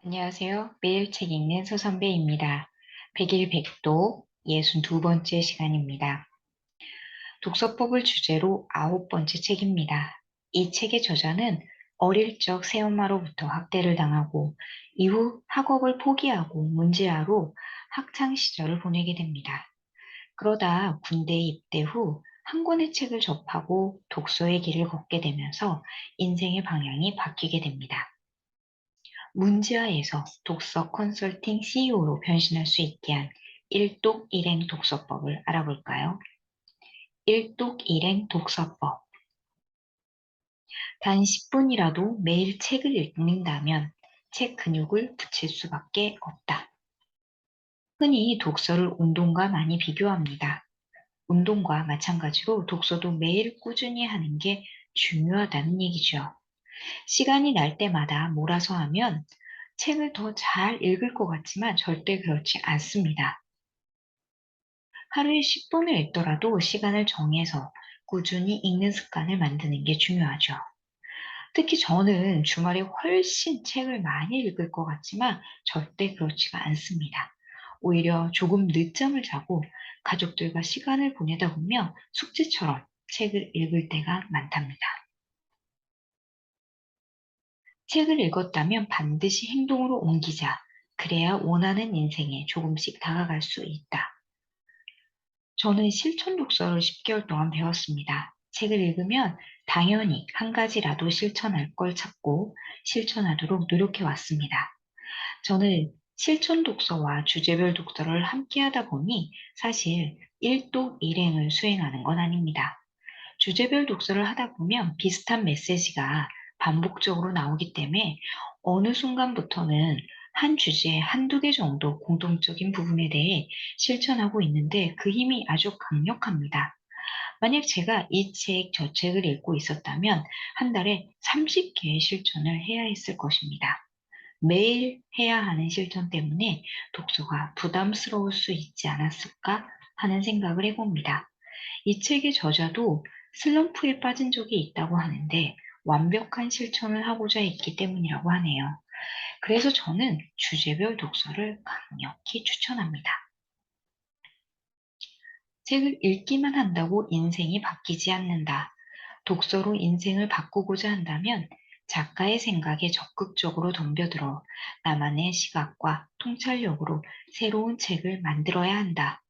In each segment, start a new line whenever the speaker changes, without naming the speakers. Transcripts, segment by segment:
안녕하세요. 매일 책 읽는 서선배입니다. 100일 100도 62번째 시간입니다. 독서법을 주제로 9번째 책입니다. 이 책의 저자는 어릴 적 새엄마로부터 학대를 당하고 이후 학업을 포기하고 문제아로 학창 시절을 보내게 됩니다. 그러다 군대에 입대 후 한 권의 책을 접하고 독서의 길을 걷게 되면서 인생의 방향이 바뀌게 됩니다. 문지아에서 독서 컨설팅 CEO로 변신할 수 있게 한 일독 일행 독서법을 알아볼까요? 일독 일행 독서법. 단 10분이라도 매일 책을 읽는다면 책 근육을 붙일 수밖에 없다. 흔히 독서를 운동과 많이 비교합니다. 운동과 마찬가지로 독서도 매일 꾸준히 하는 게 중요하다는 얘기죠. 시간이 날 때마다 몰아서 하면 책을 더 잘 읽을 것 같지만 절대 그렇지 않습니다. 하루에 10분을 읽더라도 시간을 정해서 꾸준히 읽는 습관을 만드는 게 중요하죠. 특히 저는 주말에 훨씬 책을 많이 읽을 것 같지만 절대 그렇지가 않습니다. 오히려 조금 늦잠을 자고 가족들과 시간을 보내다 보면 숙제처럼 책을 읽을 때가 많답니다. 책을 읽었다면 반드시 행동으로 옮기자. 그래야 원하는 인생에 조금씩 다가갈 수 있다. 저는 실천 독서를 10개월 동안 배웠습니다. 책을 읽으면 당연히 한 가지라도 실천할 걸 찾고 실천하도록 노력해 왔습니다. 저는 실천 독서와 주제별 독서를 함께 하다 보니 사실 일독 일행을 수행하는 건 아닙니다. 주제별 독서를 하다 보면 비슷한 메시지가 반복적으로 나오기 때문에 어느 순간부터는 한 주제에 한두 개 정도 공통적인 부분에 대해 실천하고 있는데 그 힘이 아주 강력합니다. 만약 제가 이 책, 저 책을 읽고 있었다면 한 달에 30개의 실천을 해야 했을 것입니다. 매일 해야 하는 실천 때문에 독서가 부담스러울 수 있지 않았을까 하는 생각을 해봅니다. 이 책의 저자도 슬럼프에 빠진 적이 있다고 하는데 완벽한 실천을 하고자 했기 때문이라고 하네요. 그래서 저는 주제별 독서를 강력히 추천합니다. 책을 읽기만 한다고 인생이 바뀌지 않는다. 독서로 인생을 바꾸고자 한다면 작가의 생각에 적극적으로 덤벼들어 나만의 시각과 통찰력으로 새로운 책을 만들어야 한다.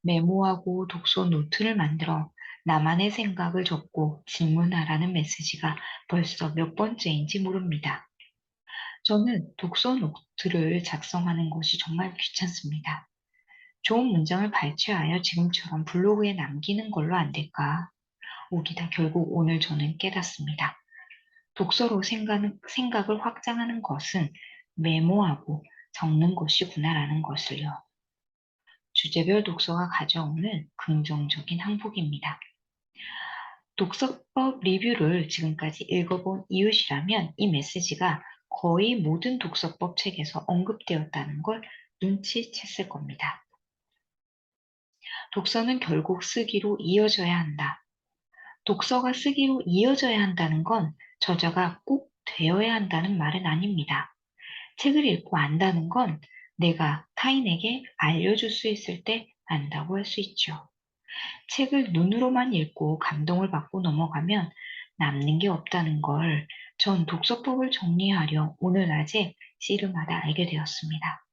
메모하고 독서 노트를 만들어 나만의 생각을 적고 질문하라는 메시지가 벌써 몇 번째인지 모릅니다. 저는 독서 노트를 작성하는 것이 정말 귀찮습니다. 좋은 문장을 발췌하여 지금처럼 블로그에 남기는 걸로 안 될까? 오기다 결국 오늘 저는 깨닫습니다. 독서로 생각을 확장하는 것은 메모하고 적는 것이구나라는 것을요. 주제별 독서가 가져오는 긍정적인 항복입니다. 독서법 리뷰를 지금까지 읽어본 이웃이라면 이 메시지가 거의 모든 독서법 책에서 언급되었다는 걸 눈치챘을 겁니다. 독서는 결국 쓰기로 이어져야 한다. 독서가 쓰기로 이어져야 한다는 건 저자가 꼭 되어야 한다는 말은 아닙니다. 책을 읽고 안다는 건 내가 타인에게 알려줄 수 있을 때 안다고 할 수 있죠. 책을 눈으로만 읽고 감동을 받고 넘어가면 남는 게 없다는 걸 전 독서법을 정리하려 오늘 낮에 씨름하다 알게 되었습니다.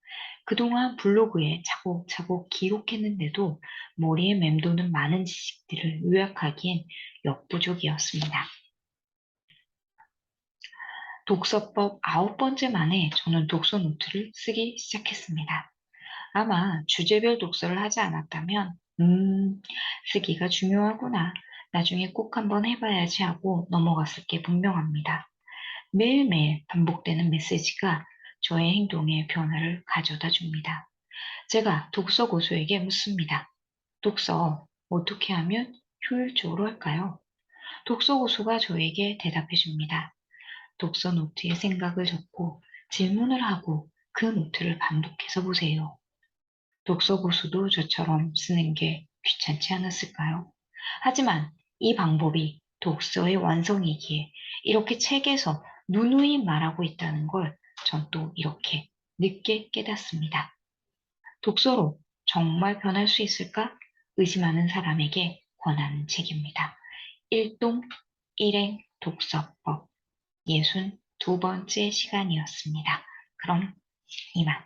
그동안 블로그에 차곡차곡 기록했는데도 머리에 맴도는 많은 지식들을 요약하기엔 역부족이었습니다. 독서법 9번째 만에 저는 독서 노트를 쓰기 시작했습니다. 아마 주제별 독서를 하지 않았다면, 쓰기가 중요하구나. 나중에 꼭 한번 해봐야지 하고 넘어갔을 게 분명합니다. 매일매일 반복되는 메시지가 저의 행동에 변화를 가져다 줍니다. 제가 독서 고수에게 묻습니다. 독서 어떻게 하면 효율적으로 할까요? 독서 고수가 저에게 대답해 줍니다. 독서 노트에 생각을 적고 질문을 하고 그 노트를 반복해서 보세요. 독서 고수도 저처럼 쓰는 게 귀찮지 않았을까요? 하지만 이 방법이 독서의 완성이기에 이렇게 책에서 누누이 말하고 있다는 걸 전 또 이렇게 늦게 깨닫습니다. 독서로 정말 변할 수 있을까? 의심하는 사람에게 권하는 책입니다. 일동 일행 독서법 62번째 시간이었습니다. 그럼 이만.